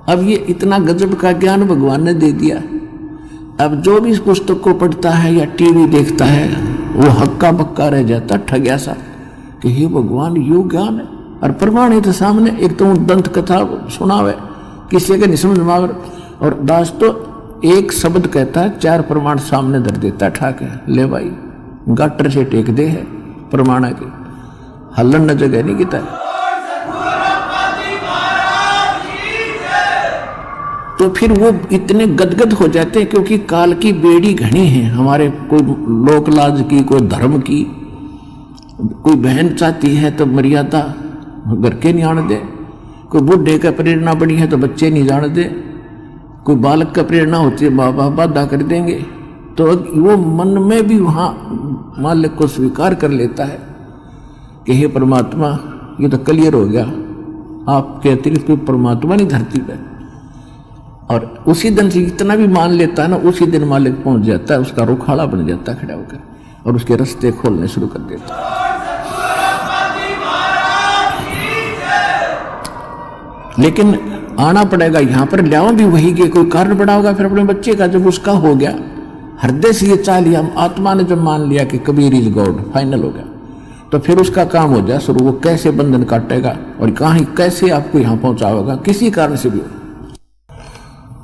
अब ये इतना गजब का ज्ञान भगवान ने दे दिया। अब जो भी इस पुस्तक को पढ़ता है या टीवी देखता है वो हक्का बक्का रह जाता ठग्या सा कि हे भगवान यू ज्ञान है। और प्रमाण है तो सामने, एक तो दंत कथा सुनावे किसी के नहीं समझ में आवे, और दास तो एक शब्द कहता है 4 प्रमाण सामने धर देता ठाक है, ले भाई गाटर से टेक दे है प्रमाण की, हल्लन न जगह नहीं किता। तो फिर वो इतने गदगद हो जाते हैं क्योंकि काल की बेड़ी घनी है हमारे, कोई लोक लाज की, कोई धर्म की, कोई बहन चाहती है तो मर्यादा घर के नहीं आने दे, कोई बूढ़े का प्रेरणा बड़ी है तो बच्चे नहीं जाने दे, कोई बालक का प्रेरणा होती है माँ बाप बाधा कर देंगे। तो वो मन में भी वहाँ मालिक को स्वीकार कर लेता है कि हे परमात्मा ये तो क्लियर हो गया, आपके अतिरिक्त कोई परमात्मा नहीं धरती पे। और उसी दिन से इतना भी मान लेता है ना, उसी दिन मालिक पहुंच जाता है, उसका रुखाड़ा बन जाता है खड़ा होकर, और उसके रास्ते खोलने शुरू कर देता है। लेकिन आना पड़ेगा यहाँ पर, लियाओ भी वही के कोई कारण बड़ा होगा फिर अपने बच्चे का। जब उसका हो गया हृदय से ये चाह लिया, आत्मा ने जब मान लिया कि कबीर इज गॉड, फाइनल हो गया, तो फिर उसका काम हो जाए शुरू। वो कैसे बंधन काटेगा और कहाँ कैसे आपको यहाँ पहुंचाएगा, किसी कारण से भी।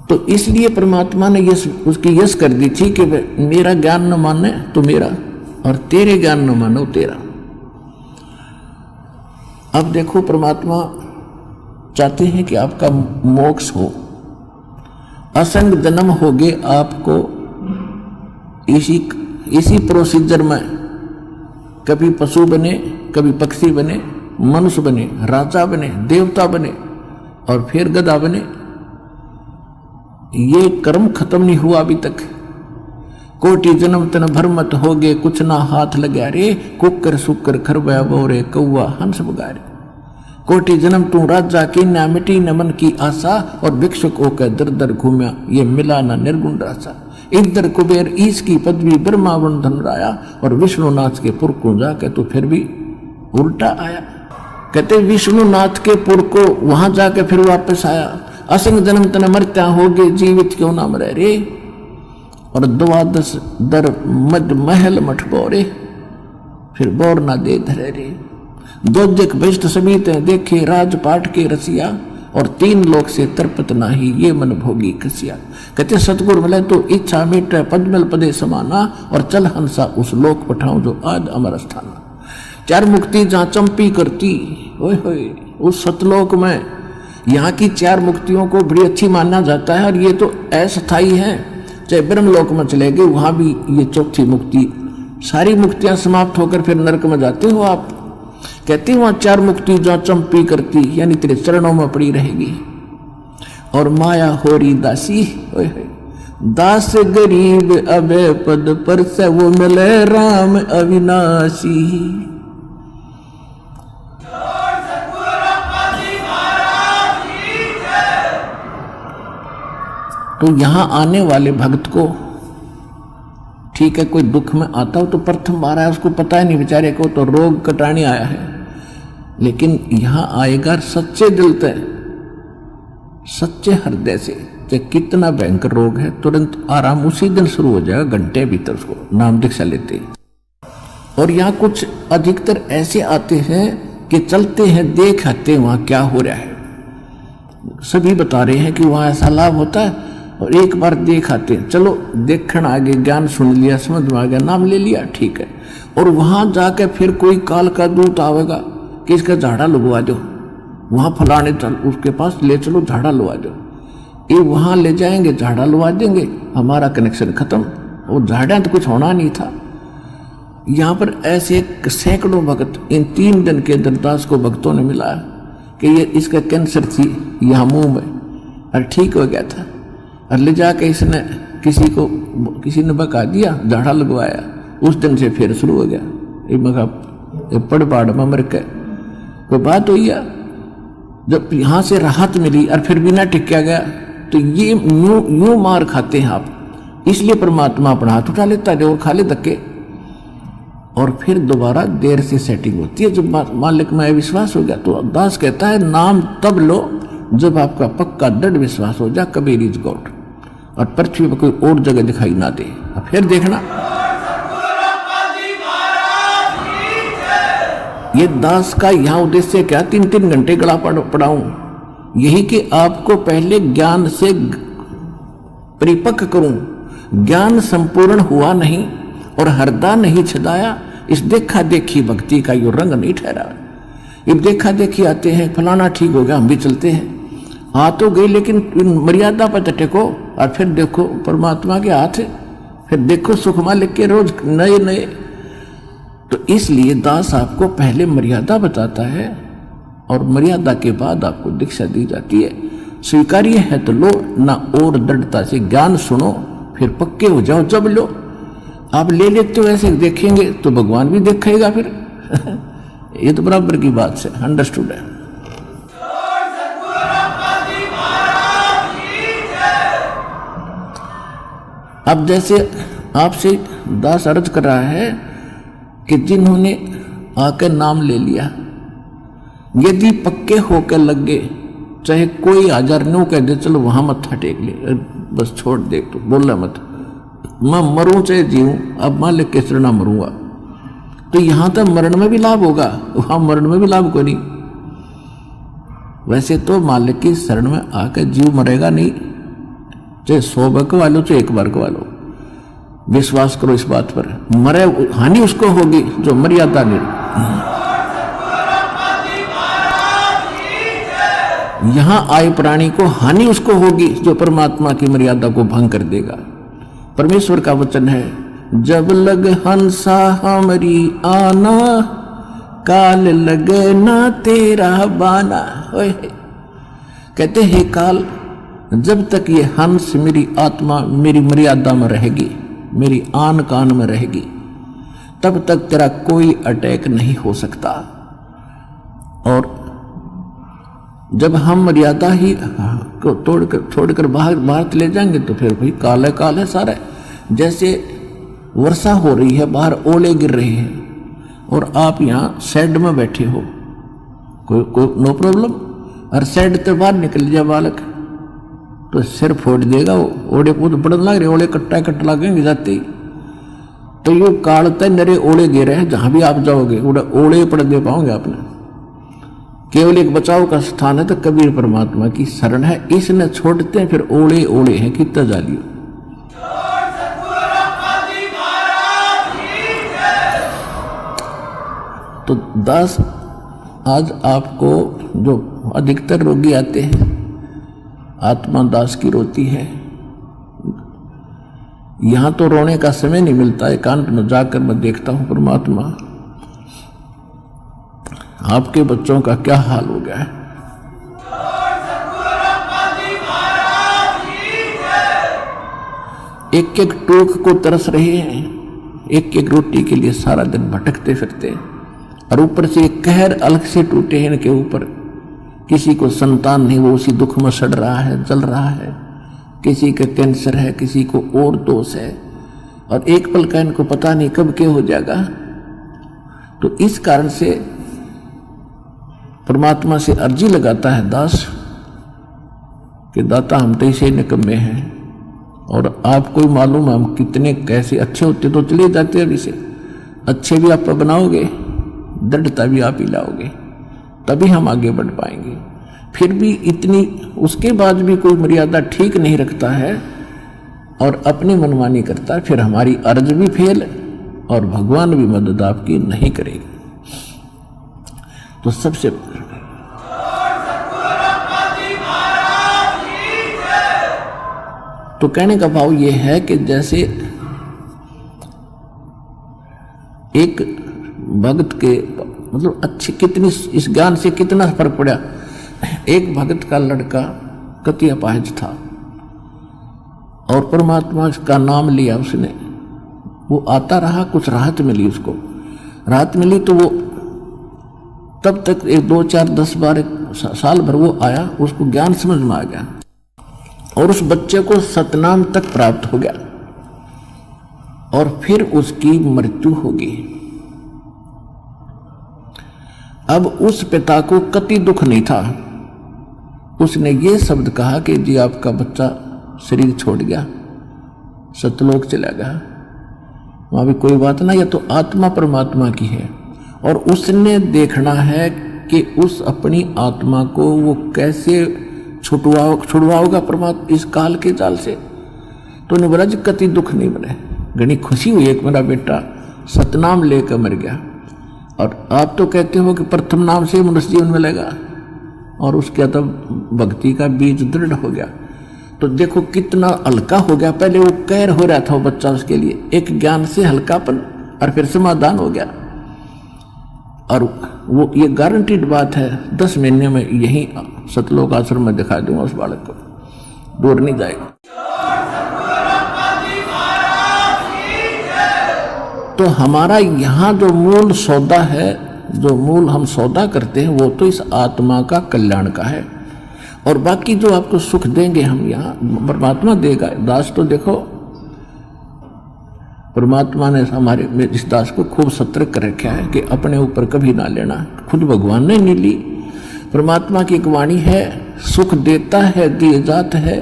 तो इसलिए परमात्मा ने उसकी यश कर दी थी कि मेरा ज्ञान न माने तो मेरा, और तेरे ज्ञान न मानो तेरा। अब देखो परमात्मा चाहते हैं कि आपका मोक्ष हो, असंग जन्म हो गए आपको इसी प्रोसीजर में, कभी पशु बने, कभी पक्षी बने, मनुष्य बने, राजा बने, देवता बने और फिर गधा बने। ये कर्म खत्म नहीं हुआ अभी तक। कोटि जन्म तन भरमत हो गए, कुछ ना हाथ लगा रे, कुकर सुकर खरबया बोरे, कौआ हंस बगारे। कोटि जन्म तू राजा की ना मिटी न मन की आशा, और भिक्षुक होकर दर दर घूमया, ये मिला ना निर्गुण रासा। इधर कुबेर ईश की पदवी ब्रह्मा वन धन राया, और विष्णुनाथ के पुर को जाके तो फिर भी उल्टा आया। कहते विष्णुनाथ के पुर को वहां जाके फिर वापस आया। असंग जन्म तन मरत्या हो गए, जीवित क्यों ना मरे रे, और 12 दर मद महल मठ बोरे, फिर बोर ना दे धरे रे। दोजक बेस्ट समीत देखे राजपाट के रसिया, और 3 लोक से तरपत नाही, ये मन भोगी कसिया। कहते सतगुरु मिले तो इच्छा मिटे, पद्मल पदे समाना, और चल हंसा उस लोक पठाऊं जो आज अमर स्थाना। 4 मुक्ति जहाँ चंपी करती, ओए होए उस सतलोक में, यहाँ की 4 मुक्तियों को बड़ी अच्छी माना जाता है, और ये तो अस्थायी है। चाहे ब्रह्मलोक में चले गए वहां भी ये 4थी मुक्ति, सारी मुक्तियां समाप्त होकर फिर नरक में जाते हो आप। कहते वहां 4 मुक्ति जहाँ चंपी करती, यानी तेरे चरणों में पड़ी रहेगी। और माया होरी दासी, ओए होए दास गरीब अबे पद पर से वो मिले राम अविनाशी। तो यहां आने वाले भक्त को ठीक है, कोई दुख में आता हो तो प्रथम बार आया, उसको पता ही नहीं बेचारे को, तो रोग कटाने आया है। लेकिन यहां आएगा सच्चे दिल से, सच्चे हृदय से, चाहे कितना भयंकर रोग है, तुरंत आराम उसी दिन शुरू हो जाएगा, घंटे भीतर उसको नाम दीक्षा लेते। और यहाँ कुछ अधिकतर ऐसे आते हैं कि चलते हैं देख आते हैं वहां क्या हो रहा है। सभी बता रहे हैं कि वहां ऐसा लाभ होता है, और एक बार देख आते हैं, चलो देखण आगे, ज्ञान सुन लिया, समझ में आ गया, नाम ले लिया, ठीक है। और वहां जाकर फिर कोई काल का दूत आवेगा कि इसका झाड़ा लगवा दो, वहां फलाने चल उसके पास ले चलो, झाड़ा लगा दो। ये वहां ले जाएंगे, झाड़ा लगा देंगे, हमारा कनेक्शन खत्म। और झाड़ा तो कुछ होना नहीं था। यहाँ पर ऐसे सैकड़ों भक्त इन 3 दिन के अंदर दास को भक्तों ने मिला कि ये इसका कैंसर थी यहाँ मुंह में, और ठीक हो गया था। और ले जाके इसने किसी ने बका दिया, झाड़ा लगवाया, उस दिन से फिर शुरू हो गया। ये मगा पड़ बाड़ में मर के कोई बात हुई है। जब यहाँ से राहत मिली और फिर बिना टिका गया, तो ये यूं मार खाते हैं आप। इसलिए परमात्मा अपना हाथ उठा लेता है और खा ले धक्के, और फिर दोबारा देर से सेटिंग होती है। जब मालिक में विश्वास हो गया तो दास कहता है नाम तब लो जब आपका पक्का दृढ़ विश्वास हो जा कबीर इज गॉड और पृथ्वी पर कोई और जगह दिखाई ना दे, फिर देखना। ये दास का यहाँ उद्देश्य क्या, 3-3 घंटे गला पढ़ाऊं, यही कि आपको पहले ज्ञान से परिपक्व करूं। ज्ञान संपूर्ण हुआ नहीं और हरदा नहीं छदाया, इस देखा देखी भक्ति का यो रंग नहीं ठहरा। ये देखा देखी आते हैं, फलाना ठीक हो गया हम भी चलते हैं, आ तो गई लेकिन मर्यादा पर टेको और फिर देखो परमात्मा के हाथ, फिर देखो सुखमा लिख के रोज नए नए। तो इसलिए दास आपको पहले मर्यादा बताता है और मर्यादा के बाद आपको दीक्षा दी जाती है। स्वीकार्य है तो लो, ना और दृढ़ता से ज्ञान सुनो, फिर पक्के हो जाओ जब लो। आप ले लेते हो ऐसे देखेंगे तो भगवान भी देखेगा फिर ये तो बराबर की बात से अंडरस्टूड है। अब जैसे आपसे दास अर्ज कर रहा है कि जिन्होंने आकर नाम ले लिया, यदि पक्के होकर लग गए, चाहे कोई 1000 नो कह दे चलो वहां मत्था टेक ले, बस छोड़ दे, तो बोलना मत, मैं मरूं चाहे जीऊं, अब मान ले किस तरह ना मरूंगा, तो यहां तक मरण में भी लाभ होगा, वहां मरण में भी लाभ कोई नहीं। वैसे तो मालिक की शरण में आकर जीव मरेगा नहीं, चाहे 100 बार कवा लो चाहे 1 बार कवा लो, विश्वास करो इस बात पर। मरे हानि उसको होगी जो मर्यादा नहीं। यहां आए प्राणी को हानि उसको होगी जो परमात्मा की मर्यादा को भंग कर देगा। परमेश्वर का वचन है, जब लग हंसा हमारी आना, काल लगे ना तेरा बाना। कहते हैं काल, जब तक ये हंस मेरी आत्मा मेरी मर्यादा में रहेगी, मेरी आन कान में रहेगी, तब तक तेरा कोई अटैक नहीं हो सकता। और जब हम मर्यादा ही को छोड़कर बाहर चले जाएंगे तो फिर भाई काल है सारा। जैसे वर्षा हो रही है, बाहर ओले गिर रहे हैं और आप यहाँ शेड में बैठे हो, कोई नो प्रॉब्लम, और शेड से बाहर निकल जाए बालक तो सिर फोड़ देगा, वो ओले कूद पड़न लग रहे, ओले कट्टा लगेंगे जाते ही। तो ये कालते नरे ओले गिरे हैं, जहां भी आप जाओगे ओले पड़ दे पाओगे आपने। केवल एक बचाव का स्थान है तो कबीर परमात्मा की शरण है, इसने छोड़ते हैं फिर ओले हैं कितना जालियो। तो दास आज आपको जो अधिकतर रोगी आते हैं, आत्मा दास की रोती है, यहां तो रोने का समय नहीं मिलता, एकांत में जाकर मैं देखता हूं परमात्मा आपके बच्चों का क्या हाल हो गया है। एक एक टूक को तरस रहे हैं, एक एक रोटी के लिए सारा दिन भटकते फिरते, और ऊपर से एक कहर अलग से टूटे हैं इनके ऊपर। किसी को संतान नहीं, वो उसी दुख में सड़ रहा है, जल रहा है, किसी का कैंसर है, किसी को और दोष है, और एक पल का इनको पता नहीं कब क्या हो जाएगा। तो इस कारण से परमात्मा से अर्जी लगाता है दास कि दाता हम तो इसे निकम्मे हैं, और आपको ही मालूम है हम कितने कैसे अच्छे होते तो चले जाते अभी से। अच्छे भी आप बनाओगे, दृढ़ता भी आप ही लाओगे, तभी हम आगे बढ़ पाएंगे। फिर भी इतनी उसके बाद भी कोई मर्यादा ठीक नहीं रखता है और अपनी मनमानी करता है, फिर हमारी अर्ज भी फेल और भगवान भी मदद आपकी नहीं करेगी। तो सबसे तो कहने का भाव ये है कि जैसे एक भक्त के मतलब अच्छी कितनी इस ज्ञान से कितना फर्क पड़ा। एक भक्त का लड़का कति अपाहिज था और परमात्मा का नाम लिया उसने, वो आता रहा, कुछ राहत मिली उसको, राहत मिली तो वो तब तक 1 2 4 10 12 साल भर वो आया, उसको ज्ञान समझ में आ गया और उस बच्चे को सतनाम तक प्राप्त हो गया और फिर उसकी मृत्यु होगी। अब उस पिता को कति दुख नहीं था, उसने ये शब्द कहा कि जी आपका बच्चा शरीर छोड़ गया, सतलोक चला गया, वहां भी कोई बात ना, यह तो आत्मा परमात्मा की है और उसने देखना है कि उस अपनी आत्मा को वो कैसे छुड़वाओगा परमात्मा इस काल के जाल से। तो ने बोला जी कति दुख नहीं बने, घनी खुशी हुई एक मेरा बेटा सतनाम लेकर मर गया, और आप तो कहते हो कि प्रथम नाम से मनुष्य जीवन मिलेगा, और उसके तब भक्ति का बीज दृढ़ हो गया। तो देखो कितना हल्का हो गया, पहले वो कहर हो रहा था वो बच्चा, उसके लिए एक ज्ञान से हल्कापन और फिर समाधान हो गया। और वो ये गारंटीड बात है, 10 महीने में यही सतलोक आश्रम में दिखा दूंगा उस बालक को, दूर नहीं जाएगा। तो हमारा यहाँ जो मूल सौदा है, जो मूल हम सौदा करते हैं, वो तो इस आत्मा का कल्याण का है, और बाकी जो आपको सुख देंगे हम यहाँ परमात्मा देगा। दास तो देखो परमात्मा ने हमारे इस दास को खूब सतर्क कर रखा है कि अपने ऊपर कभी ना लेना, खुद भगवान ने नहीं ली। परमात्मा की एक वाणी है, सुख देता है दिए जात है,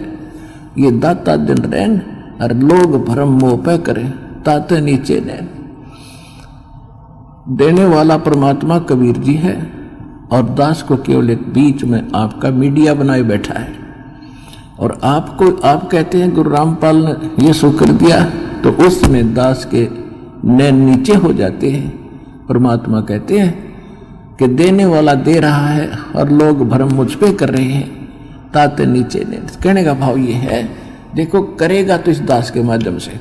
ये दाता दिन रैन, और लोग भरम मोह पे करे ताते नीचे नैन। देने वाला परमात्मा कबीर जी है, और दास को केवल एक बीच में आपका मीडिया बनाए बैठा है। और आपको आप कहते हैं गुरु रामपाल ने ये सुख कर दिया, तो उसमें दास के नैन नीचे हो जाते हैं। परमात्मा कहते हैं कि देने वाला दे रहा है और लोग भरम मुझ पे कर रहे हैं, ताते नीचे नैन। कहने का भाव ये है, देखो करेगा तो इस दास के माध्यम से।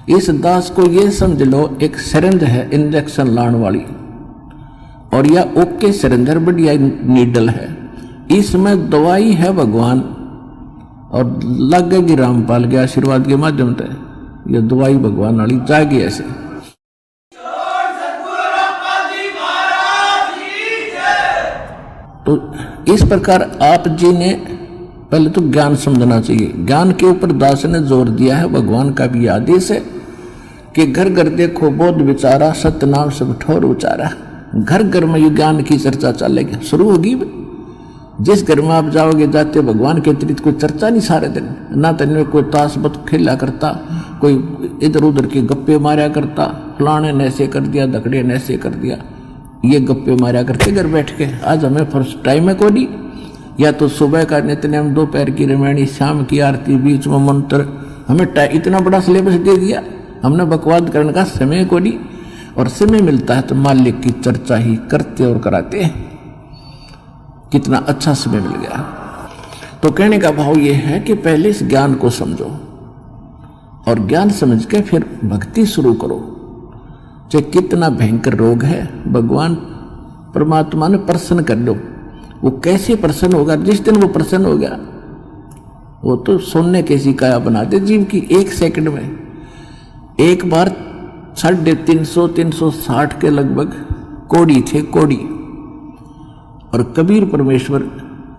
इस दास को ये समझ लो एक सिरिंज है इंजेक्शन लाने वाली, और यह ओके सिरिंजर बढ़िया नीडल है, इसमें दवाई है भगवान, और लगेगी रामपाल के आशीर्वाद के माध्यम से यह दवाई भगवान वाली जाएगी ऐसे। तो इस प्रकार आप जी ने पहले तो ज्ञान समझना चाहिए। ज्ञान के ऊपर दास ने जोर दिया है, भगवान का भी आदेश है कि घर घर देखो बोध विचारा, सत्य नाम सब ठोर उचारा। घर घर में ये ज्ञान की चर्चा चलेगी, शुरू होगी। जिस घर में आप जाओगे जाते भगवान के अतिरिक्त कोई चर्चा नहीं सारे दिन, ना तो कोई ताश बत खेला करता, कोई इधर उधर की गप्पे मारा करता, फलाने ने ऐसे कर दिया, दकड़े ने ऐसे कर दिया, ये गप्पे मारा करते घर बैठ के। आज हमें फर्स्ट टाइम है कोई, या तो सुबह का नित्यनेम, दोपहर की रामायणी, शाम की आरती, बीच में मंत्र, हमें इतना बड़ा सिलेबस दे दिया, हमने बकवाद करने का समय को नहीं। और समय मिलता है तो मालिक की चर्चा ही करते और कराते हैं, कितना अच्छा समय मिल गया। तो कहने का भाव ये है कि पहले इस ज्ञान को समझो, और ज्ञान समझ के फिर भक्ति शुरू करो। चाहे कितना भयंकर रोग है, भगवान परमात्मा ने प्रसन्न कर लो। वो कैसे प्रसन्न होगा? जिस दिन वो प्रसन्न हो गया, वो तो सोने कैसी काया बना दे जीव की 1 सेकंड में। एक बार 350-360 के लगभग कोड़ी थे, कोड़ी, और कबीर परमेश्वर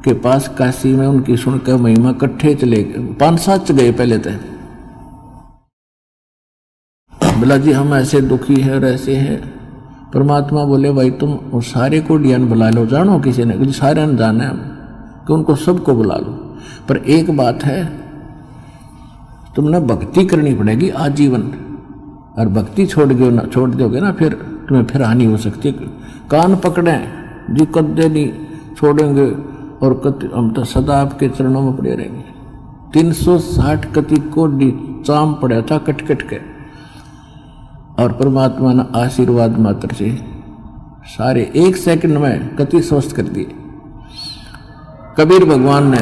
के पास काशी में उनकी सुनकर महिमा इकट्ठे चले गए, 5-7 गए पहले थे। बोला जी हम ऐसे दुखी है और ऐसे हैं। परमात्मा बोले भाई तुम वो सारे कोडियान बुला लो, जानो किसी ने, कुछ सारे ने जाना है कि उनको सबको बुला लो, पर एक बात है, तुमने भक्ति करनी पड़ेगी आजीवन, और भक्ति छोड़ दोगे ना फिर तुम्हें फिर हानि हो सकती है। कान पकड़े जी, कदे नहीं छोड़ेंगे, और हम तो सदा आपके चरणों में पड़े रहेंगे। 360 कति कोडी चाम पड़ा था कट कट के, और परमात्मा ने आशीर्वाद मात्र से सारे 1 सेकंड में कति स्वस्थ कर दिए। कबीर भगवान ने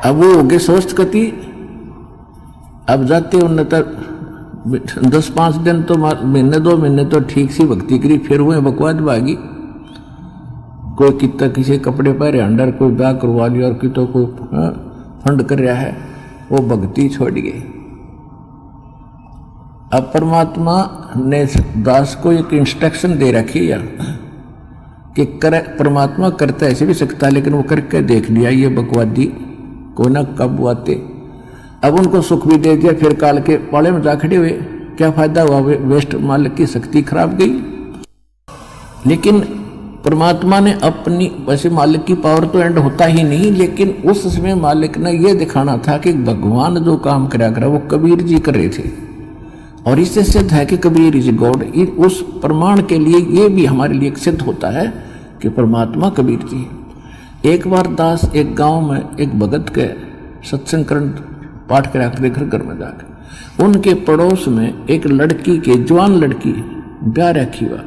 अब वो हो गए स्वस्थ कति। अब जाते उन्हें तक 10-5 दिन तो महीने 2 महीने तो ठीक सी भक्ति करी, फिर हुए बकवाद भागी। कोई कितना किसी कपड़े पहरे अंडर, कोई ब्याह करवा लिया, और कितो कोई फंड कर रहा है, वो भक्ति छोड़ गई। अब परमात्मा ने दास को एक इंस्ट्रक्शन दे रखी है कि परमात्मा करता ऐसे भी सकता है, लेकिन वो करके देख लिया ये बकवादी को ना कब आते। अब उनको सुख भी दे दिया, फिर काल के पाले में जा खड़े हुए, क्या फायदा हुआ? वेस्ट मालिक की शक्ति खराब गई। लेकिन परमात्मा ने अपनी, वैसे मालिक की पावर तो एंड होता ही नहीं, लेकिन उस समय मालिक ने यह दिखाना था कि भगवान जो काम करा करा वो कबीर जी कर रहे थे, और इससे सिद्ध है कि कबीर इज गॉड। उस प्रमाण के लिए ये भी हमारे लिए सिद्ध होता है कि परमात्मा कबीर जी है। एक बार दास एक गांव में एक भगत के सत्संग करण पाठ करा कर घर घर में जाकर, उनके पड़ोस में एक लड़की के, जवान लड़की, ब्याह रखी हुआ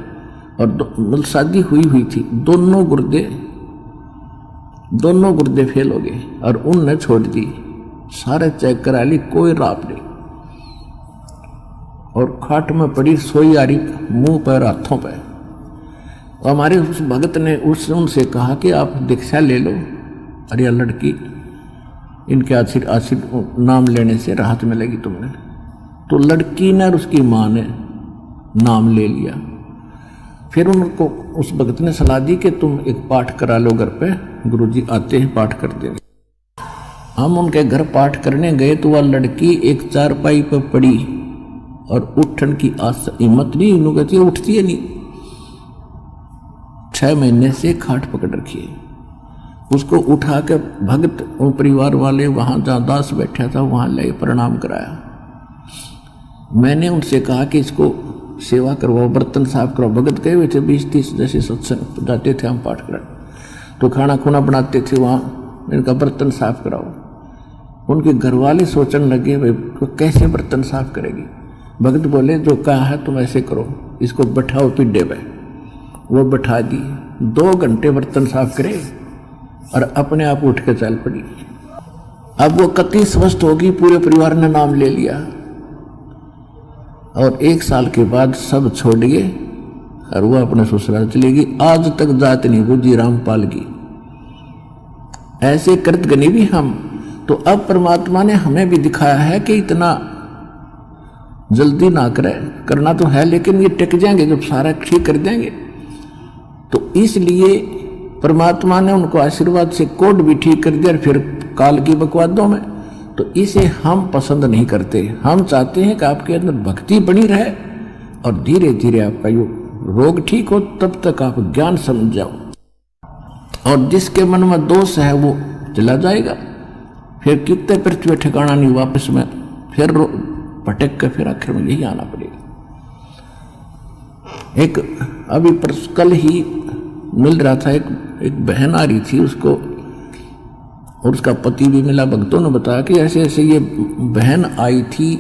और शादी हुई थी, दोनों गुर्दे फेल हो गए और उनने छोड़ दी, सारे चेक करा ली, कोई राप नहीं, और खाट में पड़ी सोई आ रही, मुंह पर हाथों पर। तो हमारे उस भगत ने उनसे कहा कि आप दीक्षा ले लो, अरे यह लड़की, इनके आशीर्वाद नाम लेने से राहत मिलेगी तुमने। तो लड़की ने और उसकी माँ ने नाम ले लिया। फिर उनको उस भगत ने सलाह दी कि तुम एक पाठ करा लो घर पे, गुरुजी आते हैं पाठ कर देंगे। हम उनके घर पाठ करने गए तो वह लड़की एक चारपाई पर पड़ी और उठन की हिम्मत नहीं, उन्होंने कहती है उठती है नहीं, 6 महीने से खाट पकड़ रखी है। उसको उठा के भगत और परिवार वाले वहां जहाँ दास बैठा था वहां ले प्रणाम कराया। मैंने उनसे कहा कि इसको सेवा करवाओ, बर्तन साफ कराओ। भगत गए हुए थे 20-30 जैसे सत्संग जाते थे हम पाठ कराने, तो खाना खुना बनाते थे वहाँ, इनका बर्तन साफ कराओ। उनके घर वाले सोचने लगे भाई कैसे बर्तन साफ करेगी। भगत बोले जो कहा है तुम ऐसे करो, इसको बैठाओ पिड्डे पे। वो बैठा दी, 2 घंटे बर्तन साफ करे और अपने आप उठ के चल पड़ी। अब वो कति स्वस्थ होगी, पूरे परिवार ने नाम ले लिया और 1 साल के बाद सब छोड़ गए और वो अपने ससुराल चली गई। आज तक जात नहीं बुझी रामपाल की। ऐसे कृत गनी भी हम। तो अब परमात्मा ने हमें भी दिखाया है कि इतना जल्दी ना करे, करना तो है लेकिन ये टिक जाएंगे जब सारा ठीक कर देंगे। तो इसलिए परमात्मा ने उनको आशीर्वाद से कोड भी ठीक कर दिया, फिर काल की बकवादों में। तो इसे हम पसंद नहीं करते। हम चाहते हैं कि आपके अंदर भक्ति बनी रहे और धीरे धीरे आपका यो रोग ठीक हो, तब तक आप ज्ञान समझ जाओ। और जिसके मन में दोष है वो चला जाएगा, फिर कितने पृथ्वी ठिकाना नहीं, वापस में फिर भटक कर फिर आखिर में यही आना पड़ेगा। एक अभी कल ही मिल रहा था, एक बहन आ रही थी, उसको और उसका पति भी मिला। भक्तों ने बताया कि ऐसे ऐसे ये बहन आई थी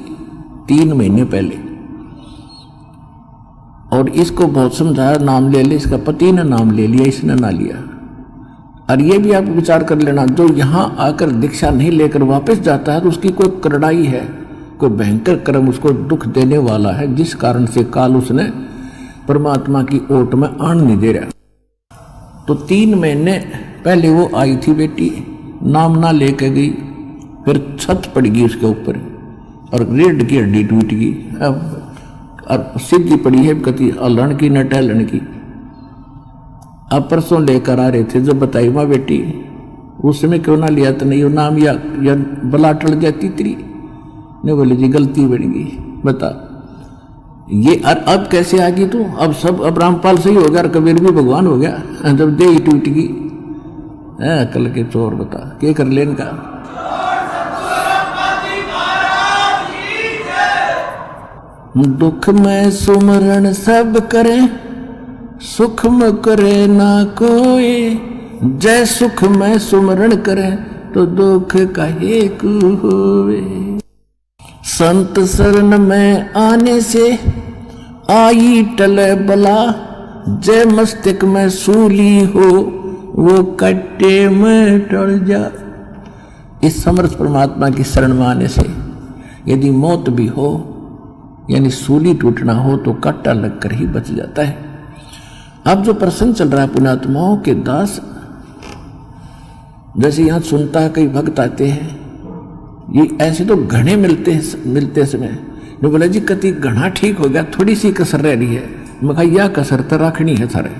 3 महीने पहले और इसको बहुत समझाया नाम ले ले, इसका पति ने नाम ले लिया, इसने ना लिया। और ये भी आप विचार कर लेना, जो यहाँ आकर दीक्षा नहीं लेकर वापस जाता है तो उसकी कोई करड़ाई है, कोई भयंकर कर्म उसको दुख देने वाला है, जिस कारण से काल उसने परमात्मा की ओट में आन नहीं दे रहा। तो 3 महीने पहले वो आई थी बेटी, नाम ना लेके गई, फिर छत पड़ गई उसके ऊपर और रीढ़ की हड्डी टूट गई। अब सीधी पड़ी है कति हलन की न टहलन की। अब परसों लेकर आ रहे थे, जब बताई माँ बेटी उस समय क्यों ना लिया, तो नहीं वो नाम या बला टल जाती तेरी ने। बोले जी गलती बन गई, बता ये अब कैसे आ गई तू? अब सब अब रामपाल सही हो गया और कबीर भी भगवान हो गया जब दे ही टूट गई। कल के चोर बता क्या कर लेन का। दुख में सुमरण सब करे, सुख में करे ना कोई। जय सुख में सुमरण करे तो दुख काहे को होवे। संत शरण में आने से आई टले बला। जय मस्तक में सूली हो वो कट्टे में टल जा। इस समर्थ परमात्मा की शरण में आने से यदि मौत भी हो यानी सूली टूटना हो तो कट्टा लगकर ही बच जाता है। अब जो प्रसंग चल रहा है पुण्यात्माओं के दास, जैसे यहाँ सुनता है कई भक्त आते हैं, ये ऐसे तो घने मिलते समय जो बोला जी कति घना ठीक हो गया, थोड़ी सी कसर रह रही है। मैं कहा यह कसर तो रखनी है सारे,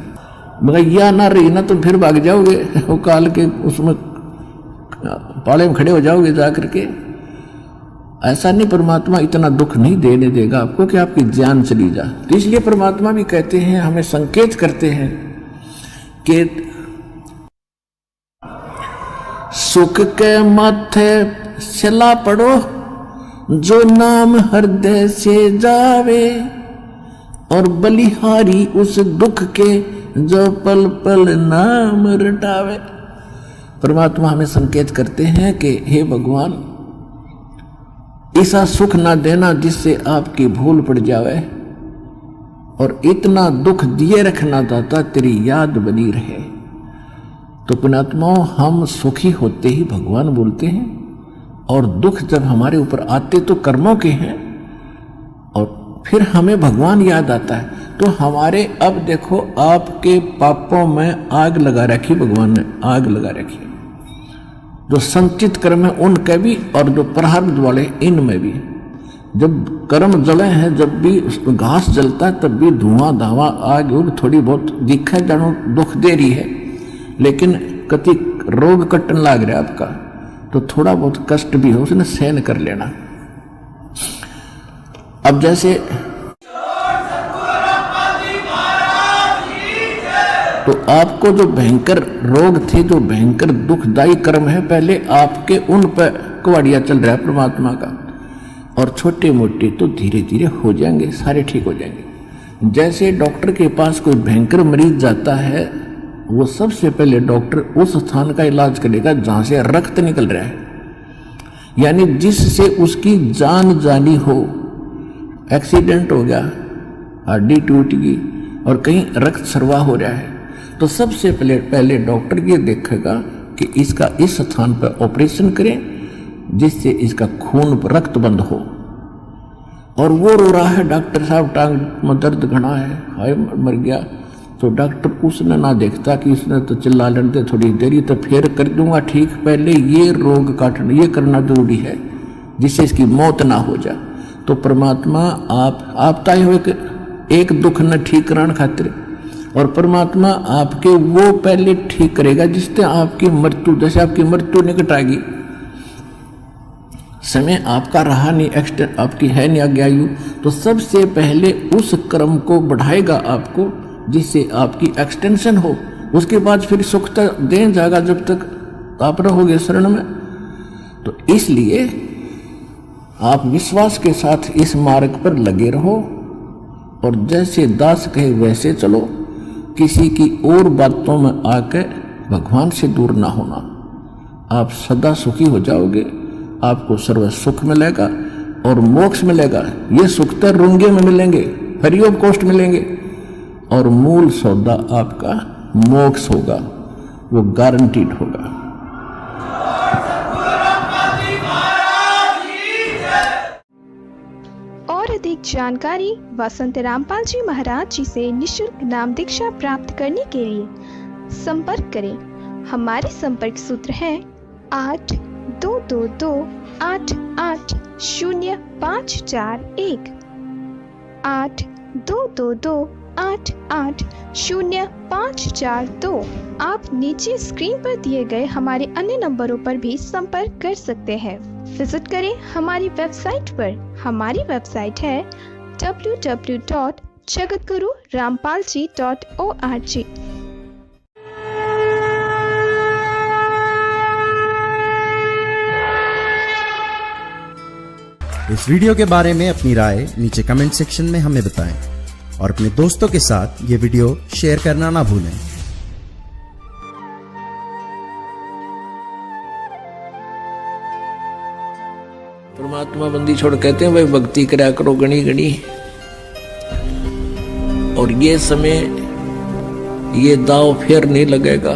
मगर यह ना रही ना तो फिर भाग जाओगे वो काल के उसमें पाले में खड़े हो जाओगे जा करके। ऐसा नहीं, परमात्मा इतना दुख नहीं देने देगा आपको कि आपकी जान चली जाए। तो इसलिए परमात्मा भी कहते हैं, हमें संकेत करते हैं के सुख के माथे सिला पड़ो, जो नाम हृदय से जावे, और बलिहारी उस दुख के जो पल पल नाम रटावे। परमात्मा हमें संकेत करते हैं कि हे भगवान, ऐसा सुख ना देना जिससे आपकी भूल पड़ जावे, और इतना दुख दिए रखना दाता तेरी याद बनी रहे। तो पुण्यात्माओं, हम सुखी होते ही भगवान बोलते हैं, और दुख जब हमारे ऊपर आते तो कर्मों के हैं, और फिर हमें भगवान याद आता है। तो हमारे अब देखो, आपके पापों में आग लगा रखी, भगवान ने आग लगा रखी, जो संचित कर्म है उनके भी, और जो प्रारब्ध वाले इनमें भी। जब कर्म जले हैं, जब भी घास जलता है, तब भी धुआं धावा आग उग थोड़ी बहुत दिखा जानो दुख दे रही है, लेकिन कति रोग कटन लाग रहा है आपका, तो थोड़ा बहुत कष्ट भी हो उसने सहन कर लेना। अब जैसे तो आपको जो भयंकर रोग थे, जो भयंकर दुखदायी कर्म है, पहले आपके उन पर कुवाड़िया चल रहा है परमात्मा का, और छोटे मोटे तो धीरे धीरे हो जाएंगे, सारे ठीक हो जाएंगे। जैसे डॉक्टर के पास कोई भयंकर मरीज जाता है, वो सबसे पहले डॉक्टर उस स्थान का इलाज करेगा जहां से रक्त निकल रहा है, यानी जिससे उसकी जान जानी हो। एक्सीडेंट हो गया, हड्डी टूट गई और कहीं रक्त स्राव हो रहा है, तो सबसे पहले डॉक्टर ये देखेगा कि इसका इस स्थान पर ऑपरेशन करें जिससे इसका खून रक्त बंद हो। और वो रो रहा है, डॉक्टर साहब टांग में दर्द घना है, हाय मर गया, तो डॉक्टर उसने ना देखता कि उसने तो चिल्ला लड़ते थोड़ी देरी, तो फिर कर दूंगा ठीक, पहले ये रोग काटना, ये करना जरूरी है जिससे इसकी मौत ना हो जाए। तो परमात्मा आप ताए हुए एक दुख न ठीक कराने खातिर, और परमात्मा आपके वो पहले ठीक करेगा जिससे आपकी मृत्यु, जैसे आपकी मृत्यु निकट आएगी, समय आपका रहा नहीं, एक्सटेंड आपकी है नहीं आगे आयु, तो सबसे पहले उस कर्म को बढ़ाएगा आपको जिससे आपकी एक्सटेंशन हो। उसके बाद फिर सुख तक दे जाएगा जब तक आप रहोगे शरण में। तो इसलिए आप विश्वास के साथ इस मार्ग पर लगे रहो, और जैसे दास कहे वैसे चलो, किसी की और बातों में आकर भगवान से दूर ना होना। आप सदा सुखी हो जाओगे, आपको सर्व सुख मिलेगा और मोक्ष मिलेगा। ये सुख तो रुंगे में मिलेंगे, फ्री ऑफ कॉस्ट मिलेंगे, और मूल सौदा आपका मोक्ष होगा, वो गारंटीड होगा। और अधिक जानकारी व संत रामपाल जी महाराज जी से निःशुल्क नाम दीक्षा प्राप्त करने के लिए संपर्क करें। हमारे संपर्क सूत्र हैं 8222880541 8222880542। आप नीचे स्क्रीन पर दिए गए हमारे अन्य नंबरों पर भी संपर्क कर सकते हैं। विजिट करें हमारी वेबसाइट पर। हमारी वेबसाइट है www.jagatgururampalji.org। इस वीडियो के बारे में अपनी राय नीचे कमेंट सेक्शन में हमें बताएं, और अपने दोस्तों के साथ ये वीडियो शेयर करना ना भूलें। परमात्मा बंदी छोड़ कहते हैं भाई भक्ति करा करो गणी गणी, और ये समय ये दाव फिर नहीं लगेगा।